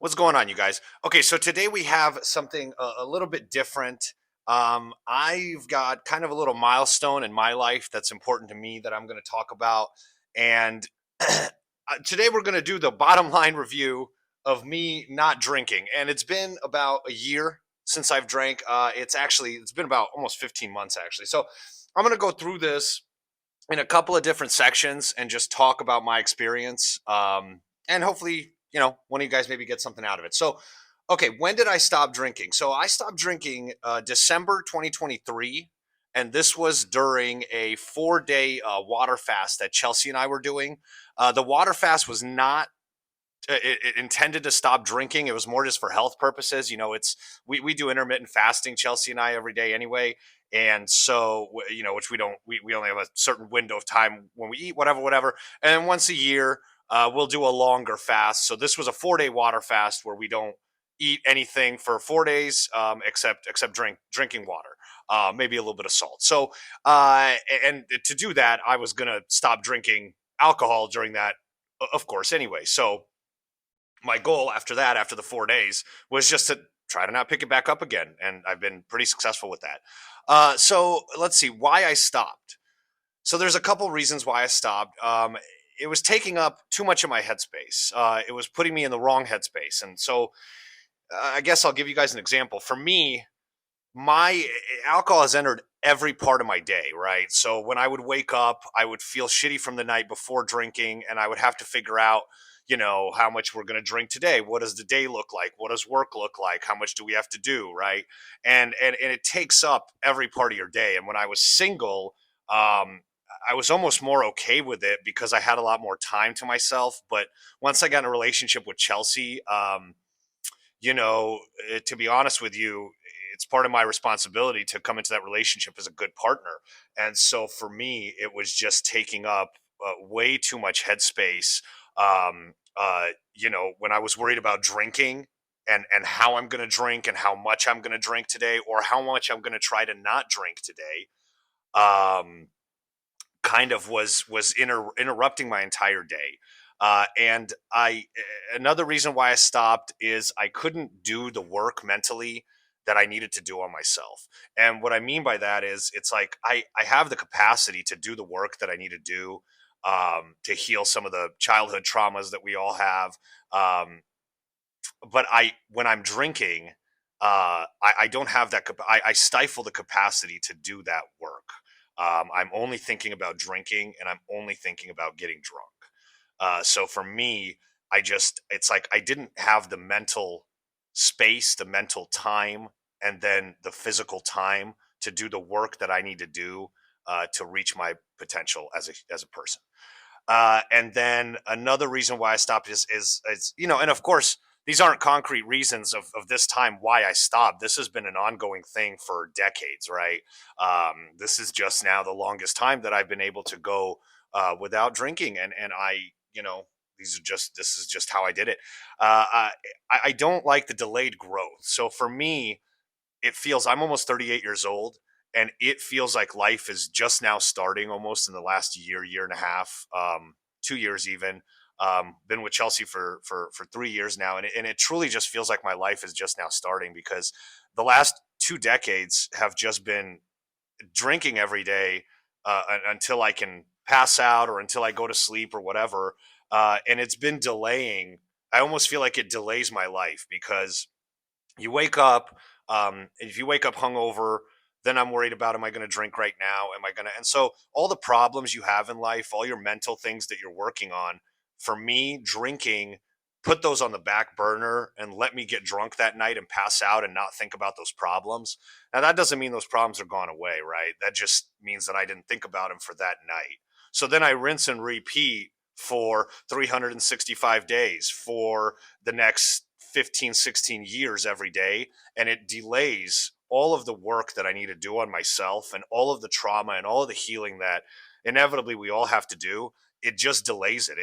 What's going on, you guys? Okay, so today we have something a little bit different. I've got kind of a little milestone in my life that's important to me that I'm going to talk about. And today we're going to do the bottom line review of me not drinking. And it's been about a year since I've drank. It's been about almost 15 months actually. So I'm going to go through this in a couple of different sections and just talk about my experience. And hopefully, one of you guys maybe get something out of it. So, okay, when did I stop drinking? So I stopped drinking December 2023. And this was during a 4 day water fast that Chelsea and I were doing. The water fast was not it intended to stop drinking. It was more just for health purposes. We do intermittent fasting, Chelsea and I, every day anyway. And so, which we only have a certain window of time when we eat, whatever. And then once a year, we'll do a longer fast. So this was a 4 day water fast where we don't eat anything for 4 days, except drinking water, maybe a little bit of salt. So, and to do that, I was going to stop drinking alcohol during that, of course, anyway. So, my goal after that, after the 4 days, was just to try to not pick it back up again. And I've been pretty successful with that. So let's see why I stopped. So there's a couple reasons why I stopped. It was taking up too much of my headspace. It was putting me in the wrong headspace. And so I guess I'll give you guys an example. For me, my alcohol has entered every part of my day, right? So when I would wake up, I would feel shitty from the night before drinking, and I would have to figure out, how much we're going to drink today. What does the day look like? What does work look like? How much do we have to do, right? And it takes up every part of your day. And when I was single, I was almost more okay with it because I had a lot more time to myself. But once I got in a relationship with Chelsea, to be honest with you, it's part of my responsibility to come into that relationship as a good partner. And so for me, it was just taking up way too much headspace. When I was worried about drinking and how I'm going to drink and how much I'm going to drink today, or how much I'm going to try to not drink today, um, kind of was interrupting my entire day. And I Another reason why I stopped is I couldn't do the work mentally that I needed to do on myself. And what I mean by that is it's like I have the capacity to do the work that I need to do, to heal some of the childhood traumas that we all have. But when I'm drinking, I don't have that. I stifle the capacity to do that work. I'm only thinking about drinking, and I'm only thinking about getting drunk. So for me, it's like I didn't have the mental space, the mental time, and then the physical time to do the work that I need to do to reach my potential as a person. And then another reason why I stopped is, and of course, these aren't concrete reasons of this time why I stopped. This has been an ongoing thing for decades, right? This is just now the longest time that I've been able to go without drinking, and this is just how I did it. I don't like the delayed growth. So for me, it feels I'm almost 38 years old, and it feels like life is just now starting, almost in the last year and a half, 2 years even. Been with Chelsea for 3 years now, and it truly just feels like my life is just now starting, because the last 2 decades have just been drinking every day, until I can pass out or until I go to sleep or whatever. And it's been delaying. I almost feel like it delays my life, because you wake up, if you wake up hungover, then I'm worried about, am I going to drink right now? Am I going to? And so all the problems you have in life, all your mental things that you're working on, for me, drinking put those on the back burner and let me get drunk that night and pass out and not think about those problems. Now that doesn't mean those problems are gone away, right? That just means that I didn't think about them for that night. So then I rinse and repeat for 365 days for the next 15, 16 years every day. And it delays all of the work that I need to do on myself, and all of the trauma and all of the healing that inevitably we all have to do. It just delays it.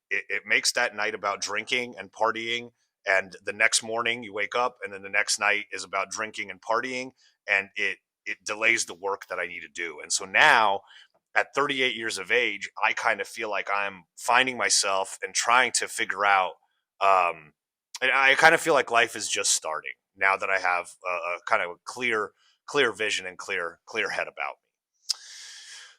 It makes that night about drinking and partying. And the next morning you wake up, and then the next night is about drinking and partying. And it delays the work that I need to do. And so now, at 38 years of age, I kind of feel like I'm finding myself and trying to figure out, um, I kind of feel like life is just starting now that I have a kind of a clear vision and clear head about me.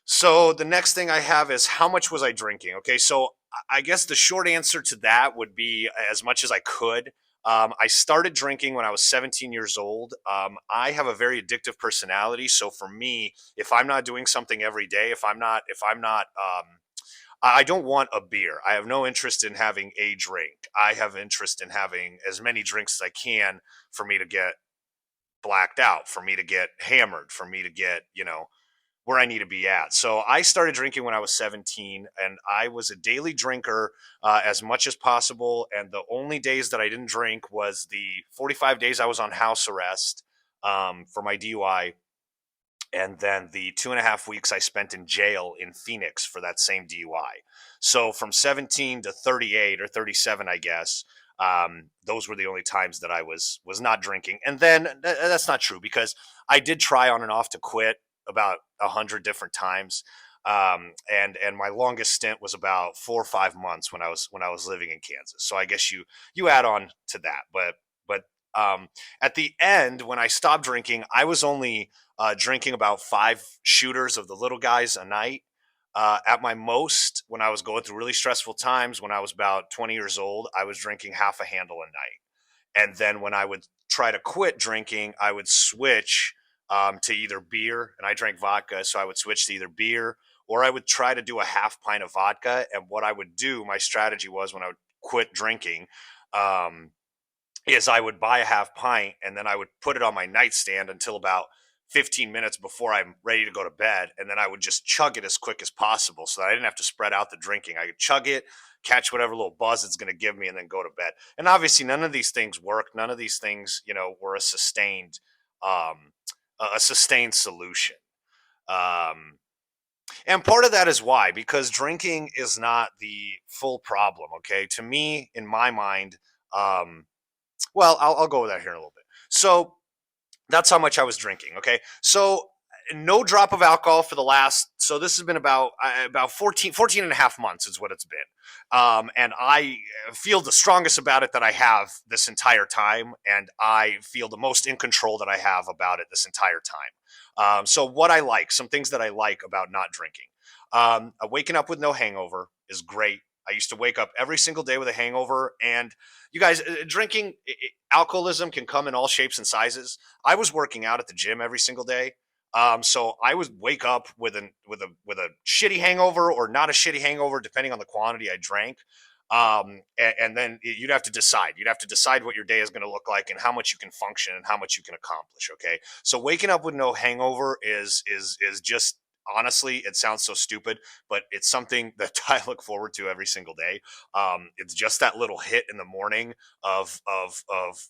So the next thing I have is how much was I drinking? Okay, so I guess the short answer to that would be as much as I could. I started drinking when I was 17 years old. I have a very addictive personality, so for me, if I'm not doing something every day, if I'm not, I don't want a beer. I have no interest in having a drink. I have interest in having as many drinks as I can for me to get blacked out, for me to get hammered, for me to get where I need to be at. So I started drinking when I was 17, and I was a daily drinker as much as possible. And the only days that I didn't drink was the 45 days I was on house arrest for my DUI, and then the 2.5 weeks I spent in jail in Phoenix for that same DUI. So from 17 to 38 or 37, I guess, those were the only times that I was not drinking. And then that's not true because I did try on and off to quit about 100 different times. And my longest stint was about 4 or 5 months when I was living in Kansas. So I guess you add on to that, but at the end when I stopped drinking, I was only drinking about 5 shooters of the little guys a night. At my most, when I was going through really stressful times, when I was about 20 years old, I was drinking half a handle a night. And then when I would try to quit drinking, I would switch to either beer, and I drank vodka, so I would switch to either beer or I would try to do a half pint of vodka. And what I would do, my strategy was when I would quit drinking, um, is I would buy a half pint and then I would put it on my nightstand until about 15 minutes before I'm ready to go to bed. And then I would just chug it as quick as possible so that I didn't have to spread out the drinking. I could chug it, catch whatever little buzz it's going to give me, and then go to bed. And obviously, none of these things work. None of these things, were um, a sustained solution. Um, and part of that is why, because drinking is not the full problem. Okay. To me, in my mind, um, well, I'll go with that here in a little bit. So that's how much I was drinking. Okay. So no drop of alcohol for the last, so this has been about 14 and a half months is what it's been. And I feel the strongest about it that I have this entire time. And I feel the most in control that I have about it this entire time. So what I like, some things that I like about not drinking. Waking up with no hangover is great. I used to wake up every single day with a hangover. And you guys, drinking, alcoholism can come in all shapes and sizes. I was working out at the gym every single day. So I would wake up with a shitty hangover or not a shitty hangover, depending on the quantity I drank. And then you'd have to decide. You'd have to decide what your day is going to look like and how much you can function and how much you can accomplish. Okay, so waking up with no hangover is just, honestly, it sounds so stupid, but it's something that I look forward to every single day. It's just that little hit in the morning of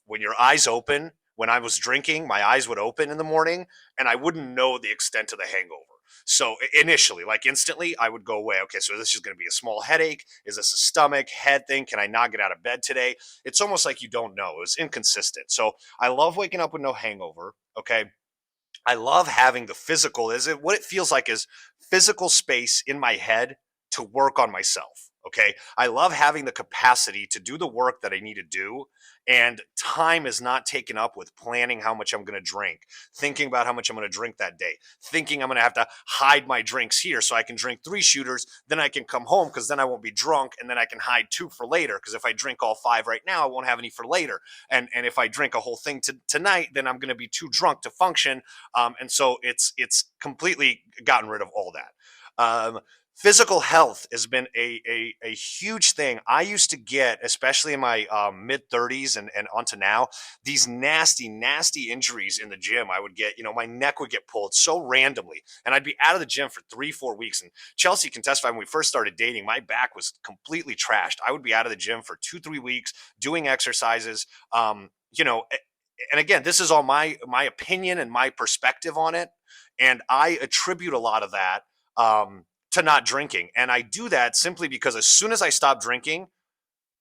when your eyes open. When I was drinking, my eyes would open in the morning, and I wouldn't know the extent of the hangover. So initially, like instantly, I would go away. Okay, so this is going to be a small headache. Is this a stomach head thing? Can I not get out of bed today? It's almost like you don't know. It was inconsistent. So I love waking up with no hangover. Okay, I love having the physical. Is it what it feels like is physical space in my head to work on myself. Okay. I love having the capacity to do the work that I need to do. And time is not taken up with planning how much I'm going to drink, thinking about how much I'm going to drink that day, thinking I'm going to have to hide my drinks here so I can drink 3 shooters. Then I can come home because then I won't be drunk. And then I can hide 2 for later. Because if I drink all 5 right now, I won't have any for later. And if I drink a whole thing tonight, then I'm going to be too drunk to function. And so it's completely gotten rid of all that. Physical health has been a huge thing. I used to get, especially in my mid 30s and onto now, these nasty injuries in the gym. I would get, my neck would get pulled so randomly, and I'd be out of the gym for 3, 4 weeks. And Chelsea can testify, when we first started dating, my back was completely trashed. I would be out of the gym for 2, 3 weeks doing exercises. And again, this is all my opinion and my perspective on it, and I attribute a lot of that to not drinking. And I do that simply because as soon as I stopped drinking,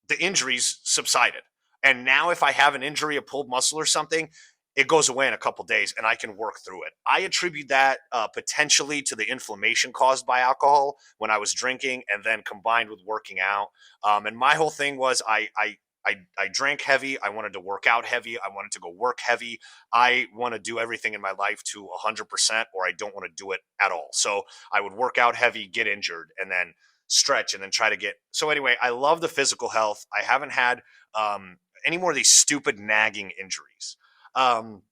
the injuries subsided. And now, if I have an injury, a pulled muscle or something, it goes away in a couple days and I can work through it. I attribute that potentially to the inflammation caused by alcohol when I was drinking, and then combined with working out. And my whole thing was I drank heavy. I wanted to work out heavy. I wanted to go work heavy. I want to do everything in my life to 100%, or I don't want to do it at all. So I would work out heavy, get injured, and then stretch, and then try to get. So anyway, I love the physical health. I haven't had any more of these stupid nagging injuries. Um,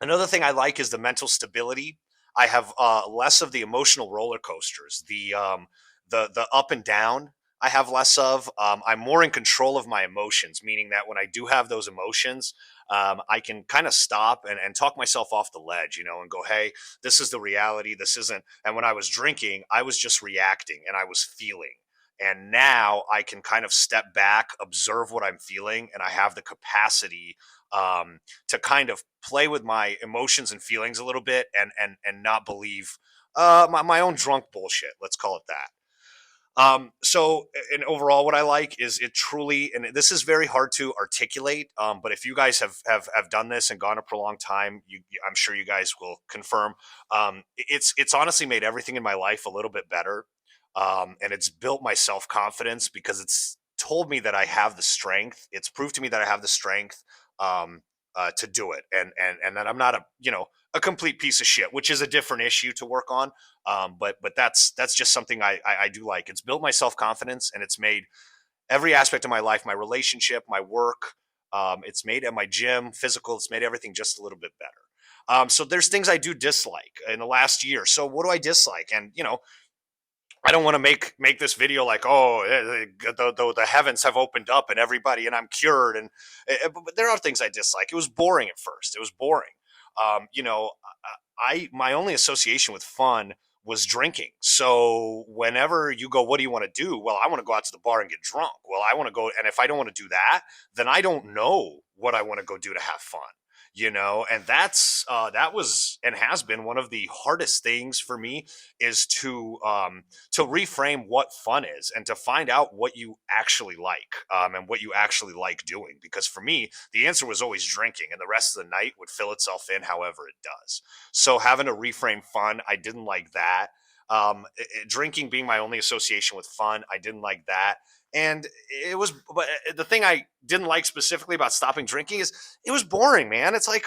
Another thing I like is the mental stability. I have less of the emotional roller coasters, the up and down. I have less of. I'm more in control of my emotions, meaning that when I do have those emotions, I can kind of stop and talk myself off the ledge, and go, "Hey, this is the reality. This isn't." And when I was drinking, I was just reacting and I was feeling. And now I can kind of step back, observe what I'm feeling, and I have the capacity to kind of play with my emotions and feelings a little bit, and not believe my own drunk bullshit. Let's call it that. So, and overall, what I like is it truly, and this is very hard to articulate. But if you guys have done this and gone a prolonged time, I'm sure you guys will confirm. It's honestly made everything in my life a little bit better, and it's built my self confidence because it's told me that I have the strength. It's proved to me that I have the strength um, to do it, and that I'm not a complete piece of shit, which is a different issue to work on. But that's just something I do like. It's built my self confidence, and it's made every aspect of my life, my relationship, my work. It's made at my gym, physical. It's made everything just a little bit better. So there's things I do dislike in the last year. So what do I dislike? And I don't want to make this video like, oh, the heavens have opened up and everybody and I'm cured. And but there are things I dislike. It was boring at first. It was boring. I my only association with fun was drinking. So whenever you go, what do you want to do? Well, I want to go out to the bar and get drunk. Well, I want to go, and if I don't want to do that, then I don't know what I want to go do to have fun. And that was and has been one of the hardest things for me is to reframe what fun is and to find out what you actually like, and what you actually like doing. Because for me, the answer was always drinking, and the rest of the night would fill itself in however it does. So having to reframe fun, I didn't like that. Drinking being my only association with fun, I didn't like that. And it was, but the thing I didn't like specifically about stopping drinking is it was boring, man. It's like,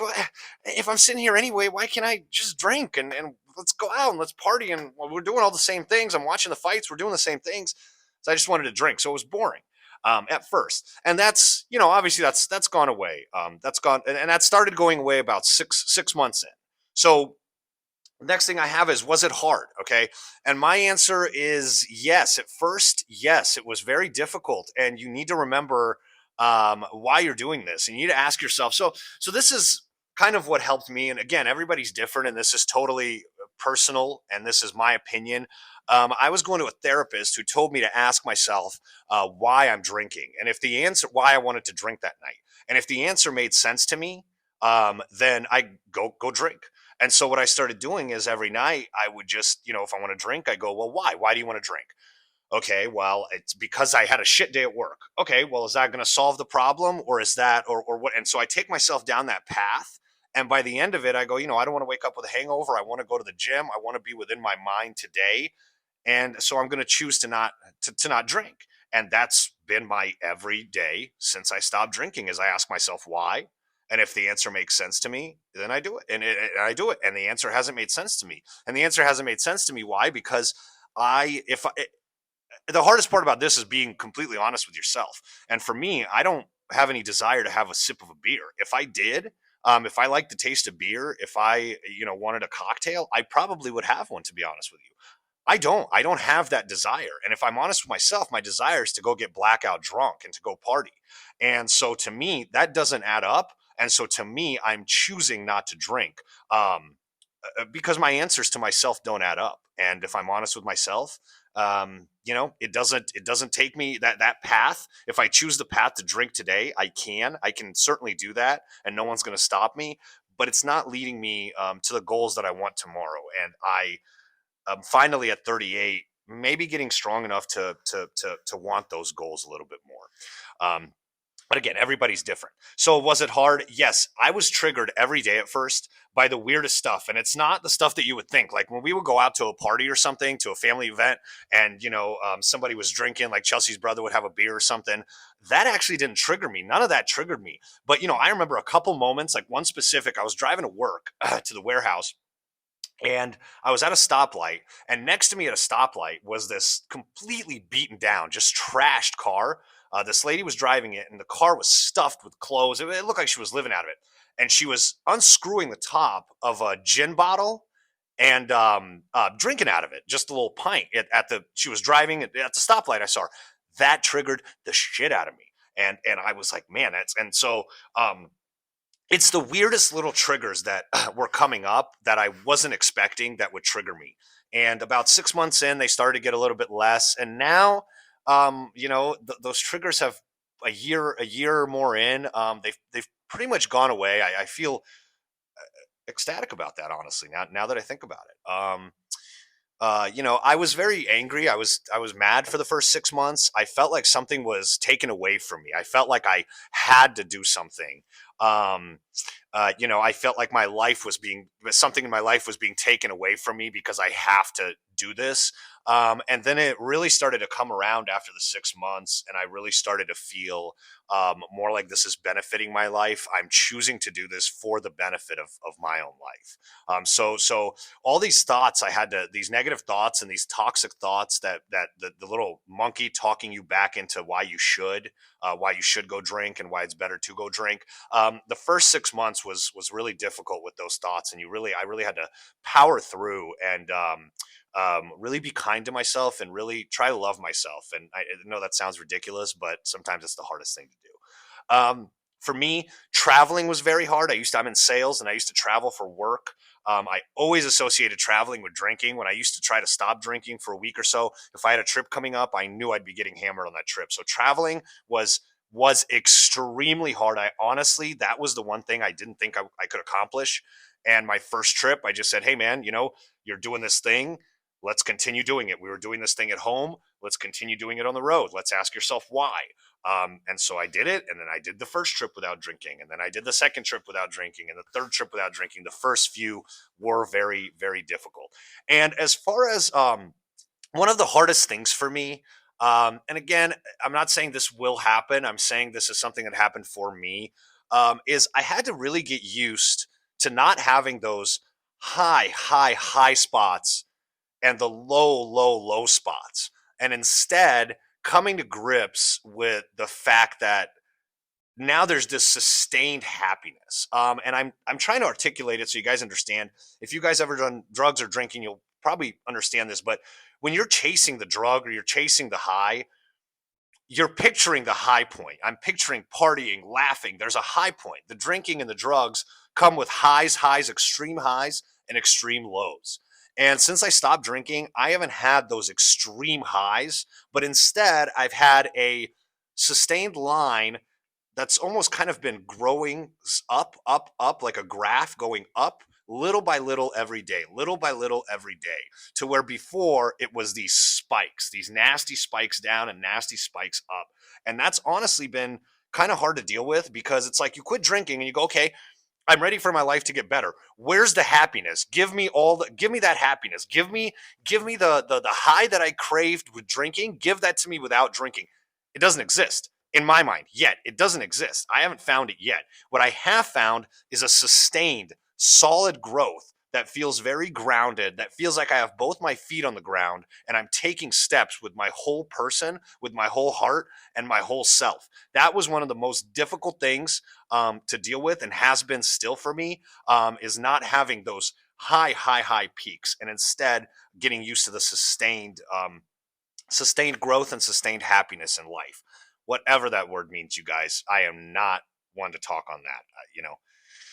if I'm sitting here anyway, why can't I just drink and let's go out and let's party, and well, we're doing all the same things. I'm watching the fights. We're doing the same things. So I just wanted to drink. So it was boring at first, and that's obviously that's gone away. That's gone, and that started going away about six months in. So next thing I have is, was it hard? Okay. And my answer is yes. At first, yes, it was very difficult. And you need to remember why you're doing this. And you need to ask yourself. So this is kind of what helped me. And again, everybody's different. And this is totally personal. And this is my opinion. I was going to a therapist who told me to ask myself why I'm drinking. And if the answer, why I wanted to drink that night. And if the answer made sense to me, then I go drink. And so what I started doing is every night I would just, if I want to drink, I go, well, why? Why do you want to drink? Okay, well, it's because I had a shit day at work. Okay, well, is that going to solve the problem, or is that, or what? And so I take myself down that path. And by the end of it, I go, I don't want to wake up with a hangover. I want to go to the gym. I want to be within my mind today. And so I'm going to choose to not drink. And that's been my every day since I stopped drinking, is I ask myself why. And if the answer makes sense to me, then I do it. And I do it. And the answer hasn't made sense to me. And the answer hasn't made sense to me. Why? Because if I, the hardest part about this is being completely honest with yourself. And for me, I don't have any desire to have a sip of a beer. If I did, if I liked the taste of beer, if I, wanted a cocktail, I probably would have one, to be honest with you. I don't have that desire. And if I'm honest with myself, my desire is to go get blackout drunk and to go party. And so to me, that doesn't add up. And so to me, I'm choosing not to drink, because my answers to myself don't add up. And if I'm honest with myself, it doesn't take me that path. If I choose the path to drink today, I can certainly do that, and no one's going to stop me. But it's not leading me to the goals that I want tomorrow. And finally at 38, maybe getting strong enough to want those goals a little bit more. But again, everybody's different. So was it hard? Yes, I was triggered every day at first by the weirdest stuff. And it's not the stuff that you would think. Like when we would go out to a party or something, to a family event, and, somebody was drinking, like Chelsea's brother would have a beer or something, that actually didn't trigger me. None of that triggered me. But, I remember a couple moments, like one specific, I was driving to work to the warehouse, and I was at a stoplight, and next to me at a stoplight was this completely beaten down, just trashed car. This lady was driving it, and the car was stuffed with clothes. It looked like she was living out of it. And she was unscrewing the top of a gin bottle and drinking out of it, just a little pint. She was driving at the stoplight. I saw her. That triggered the shit out of me, and I was like, man, that's and so. It's the weirdest little triggers that were coming up that I wasn't expecting that would trigger me. And about 6 months in, they started to get a little bit less. And now, those triggers have a year or more in. They've pretty much gone away. I feel ecstatic about that, honestly. Now that I think about it. I was very angry. I was mad for the first 6 months. I felt like something was taken away from me. I felt like I had to do something. Um, I felt like something in my life was being taken away from me because I have to do this. And then it really started to come around after the 6 months, and I really started to feel more like this is benefiting my life. I'm choosing to do this for the benefit of my own life. So all these thoughts these negative thoughts and these toxic thoughts that the little monkey talking you back into why you should go drink and why it's better to go drink. The first 6 months was really difficult with those thoughts, and I really had to power through and really be kind to myself and really try to love myself. And I know that sounds ridiculous, but sometimes it's the hardest thing to do. For me, traveling was very hard. I'm in sales, and I used to travel for work. I always associated traveling with drinking. When I used to try to stop drinking for a week or so, if I had a trip coming up, I knew I'd be getting hammered on that trip. So traveling was extremely hard. That was the one thing I didn't think I could accomplish. And my first trip, I just said, hey man, you're doing this thing. Let's continue doing it. We were doing this thing at home. Let's continue doing it on the road. Let's ask yourself why. And so I did it. And then I did the first trip without drinking. And then I did the second trip without drinking and the third trip without drinking. The first few were very, very difficult. And as far as one of the hardest things for me, and again, I'm not saying this will happen. I'm saying this is something that happened for me, is I had to really get used to not having those high spots and the low spots. And instead, coming to grips with the fact that now there's this sustained happiness. And I'm trying to articulate it so you guys understand. If you guys ever done drugs or drinking, you'll probably understand this. But when you're chasing the drug or you're chasing the high, you're picturing the high point. I'm picturing partying, laughing. There's a high point. The drinking and the drugs come with extreme highs and extreme lows. And since I stopped drinking, I haven't had those extreme highs, but instead I've had a sustained line that's almost kind of been growing up like a graph going up little by little every day, to where before it was these spikes, these nasty spikes down and nasty spikes up. And that's honestly been kind of hard to deal with, because it's like you quit drinking and you go, okay, I'm ready for my life to get better. Where's the happiness? Give me that happiness. Give me the high that I craved with drinking. Give that to me without drinking. It doesn't exist in my mind yet. It doesn't exist. I haven't found it yet. What I have found is a sustained, solid growth that feels very grounded, that feels like I have both my feet on the ground and I'm taking steps with my whole person, with my whole heart and my whole self. That was one of the most difficult things to deal with, and has been still for me, is not having those high peaks, and instead getting used to the sustained growth and sustained happiness in life. Whatever that word means, you guys, I am not one to talk on that,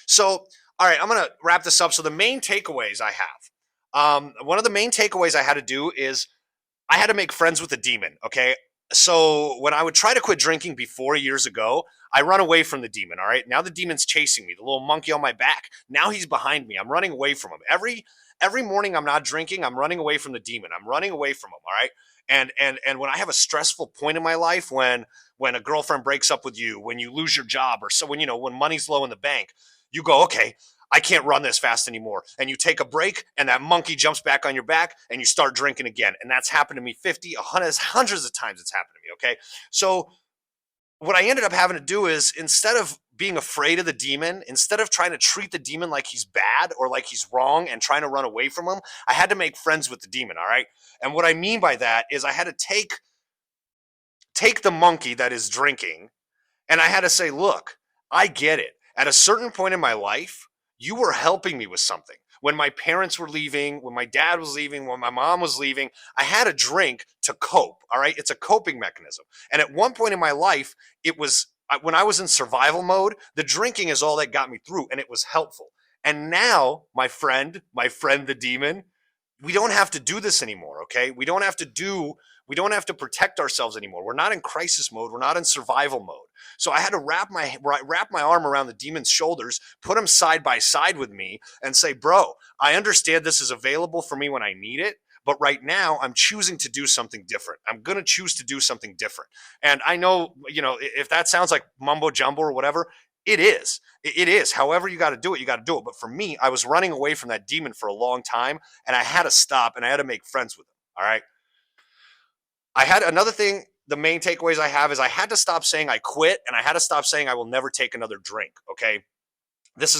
So, all right, I'm going to wrap this up. So the main takeaways I have, one of the main takeaways I had to do is I had to make friends with the demon. Okay. So when I would try to quit drinking before years ago, I run away from the demon. All right. Now the demon's chasing me, the little monkey on my back. Now he's behind me. I'm running away from him. Every morning I'm not drinking. I'm running away from the demon. I'm running away from him. All right. And when I have a stressful point in my life, when a girlfriend breaks up with you, when you lose your job, or so when when money's low in the bank, you go, okay, I can't run this fast anymore. And you take a break, and that monkey jumps back on your back, and you start drinking again. And that's happened to me 50, 100, hundreds of times. It's happened to me. Okay. So what I ended up having to do is, instead of being afraid of the demon, instead of trying to treat the demon like he's bad or like he's wrong and trying to run away from him, I had to make friends with the demon. All right. And what I mean by that is I had to take the monkey that is drinking, and I had to say, look, I get it. At a certain point in my life, you were helping me with something. When my parents were leaving, when my dad was leaving, when my mom was leaving, I had a drink to cope. All right. It's a coping mechanism. And at one point in my life, it was when I was in survival mode, the drinking is all that got me through, and it was helpful. And now, my friend, the demon, we don't have to do this anymore. Okay. We don't have to protect ourselves anymore. We're not in crisis mode. We're not in survival mode. So I had to wrap my arm around the demon's shoulders, put him side by side with me, and say, "Bro, I understand this is available for me when I need it, but right now I'm choosing to do something different. I'm going to choose to do something different." And I know, if that sounds like mumbo jumbo or whatever, it is. It is. However you got to do it, you got to do it. But for me, I was running away from that demon for a long time, and I had to stop, and I had to make friends with him. All right. I had another thing. The main takeaways I have is I had to stop saying I quit, and I had to stop saying I will never take another drink. Okay.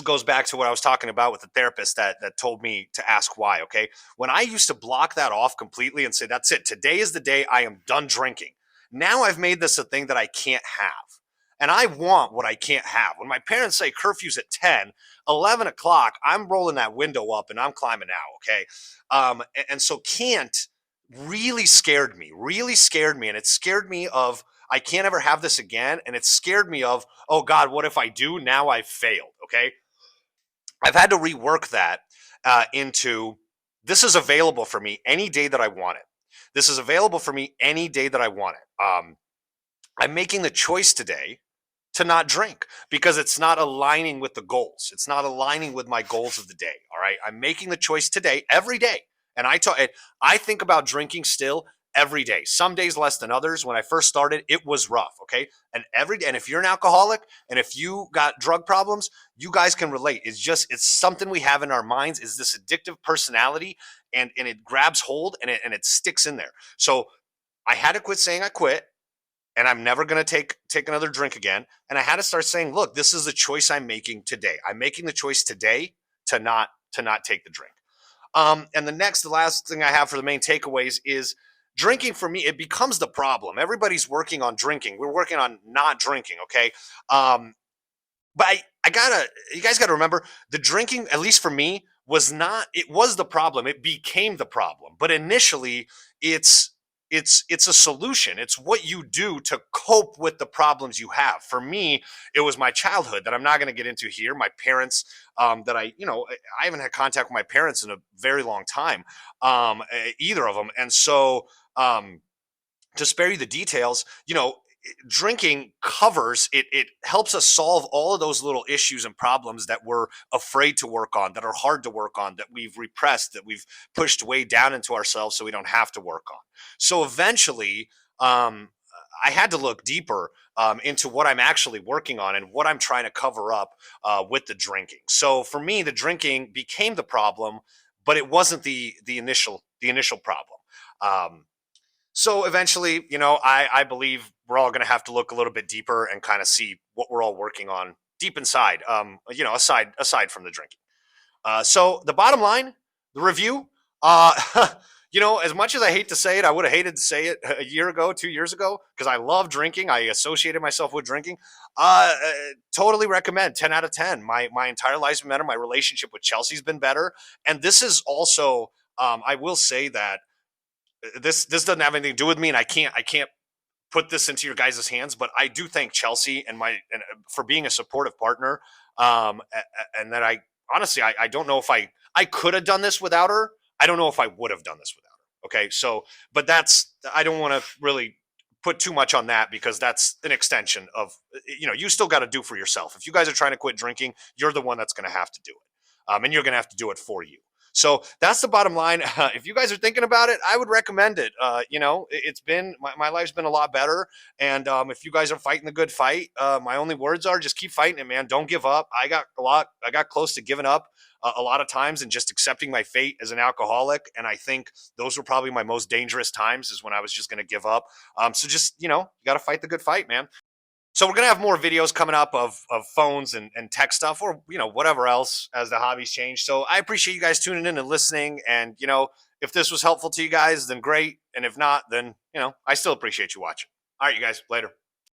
Goes back to what I was talking about with the therapist that told me to ask why. Okay. When I used to block that off completely and say, that's it, today is the day I am done drinking. Now I've made this a thing that I can't have. And I want what I can't have. When my parents say curfew's at 10, 11 o'clock, I'm rolling that window up and I'm climbing out. Okay. And so can't really scared me. And it scared me of, I can't ever have this again. And it scared me of, oh God, what if I do? Now I've failed. Okay. I've had to rework that into, this is available for me any day that I want it. This is available for me any day that I want it. I'm making the choice today to not drink because it's not aligning with the goals. It's not aligning with my goals of the day. All right. I'm making the choice today, every day. And I think about drinking still every day. Some days less than others. When I first started, it was rough. Okay. And if you're an alcoholic and if you got drug problems, you guys can relate. It's something we have in our minds, is this addictive personality, and it grabs hold, and it sticks in there. So I had to quit saying I quit, and I'm never going to take another drink again. And I had to start saying, look, this is the choice I'm making today. I'm making the choice today to not take the drink. And the last thing I have for the main takeaways is, drinking for me, it becomes the problem. Everybody's working on drinking. We're working on not drinking. Okay. But you guys gotta remember, the drinking, at least for me, it was the problem. It became the problem. But initially, it's it's a solution. It's what you do to cope with the problems you have. For me, it was my childhood that I'm not going to get into here. My parents, that I haven't had contact with my parents in a very long time, either of them. And so, to spare you the details, drinking covers it. It helps us solve all of those little issues and problems that we're afraid to work on, that are hard to work on, that we've repressed, that we've pushed way down into ourselves so we don't have to work on. So eventually, I had to look deeper, into what I'm actually working on and what I'm trying to cover up, with the drinking. So for me, the drinking became the problem, but it wasn't the initial problem. Um, so eventually, I believe we're all going to have to look a little bit deeper and kind of see what we're all working on deep inside. Aside from the drinking. So the bottom line, the review. Uh, as much as I hate to say it, I would have hated to say it a year ago, 2 years ago, because I love drinking. I associated myself with drinking. Totally recommend. 10 out of 10. My entire life's been better. My relationship with Chelsea's been better, and this is also. I will say that this doesn't have anything to do with me, and I can't put this into your guys' hands, but I do thank Chelsea for being a supportive partner. And that I honestly, I don't know if I could have done this without her. I don't know if I would have done this without her. Okay. So, but I don't want to really put too much on that, because that's an extension of, you still got to do for yourself. If you guys are trying to quit drinking, you're the one that's going to have to do it. And you're going to have to do it for you. So that's the bottom line. If you guys are thinking about it, I would recommend it. It's been my life's been a lot better. And if you guys are fighting the good fight, my only words are just keep fighting it, man. Don't give up. I got close to giving up a lot of times and just accepting my fate as an alcoholic. And I think those were probably my most dangerous times, is when I was just going to give up. So just, you got to fight the good fight, man. So we're gonna have more videos coming up of phones and tech stuff, or whatever else as the hobbies change. So I appreciate you guys tuning in and listening. And if this was helpful to you guys, then great. And if not, then I still appreciate you watching. All right, you guys, later.